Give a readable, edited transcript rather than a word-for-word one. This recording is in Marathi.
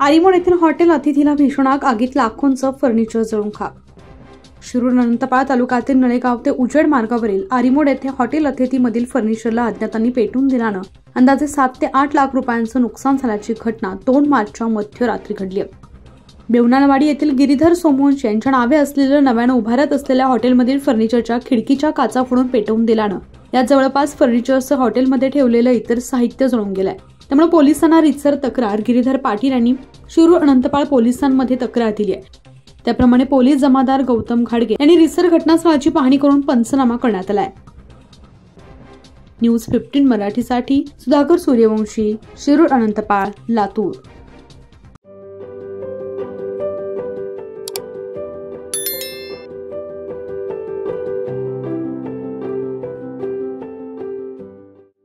आरिमोड येथील हॉटेल अतिथीला भीषण आग, आगीत लाखोंचं फर्निचर जळून खाक। शिरूर अनंतपाळ तालुक्यातील नळेगाव ते उजेड मार्गावरील आरिमोड येथे हॉटेल अतिथीमधील फर्निचरला अज्ञातांनी पेटवून दिल्यानं अंदाजे 7 ते 8 लाख रुपयांचं नुकसान झाल्याची घटना 2 मार्चच्या मध्यरात्री घडली आहे। बेवनाळवाडी येथील गिरीधर सोमवंशी यांच्या नावे असलेलं नव्यानं उभारत असलेल्या हॉटेलमधील फर्निचरच्या खिडकीच्या काचा फोडून पेटवून दिल्यानं यात जवळपास फर्निचरसह हॉटेलमध्ये ठेवलेलं इतर साहित्य जळून गेलंय। त्यामुळे पोलिसांना रीतसर तक्रार गिरीधर पाटील यांनी शिरूर अनंतपाळ पोलिसांमध्ये तक्रार दिली आहे। त्याप्रमाणे पोलीस जमादार गौतम घाडगे यांनी रीतसर घटनास्थळाची पाहणी करून पंचनामा करण्यात आलाय। न्यूज 15 मराठीसाठी सुधाकर सूर्यवंशी, शिरूर अनंतपाळ, लातूर।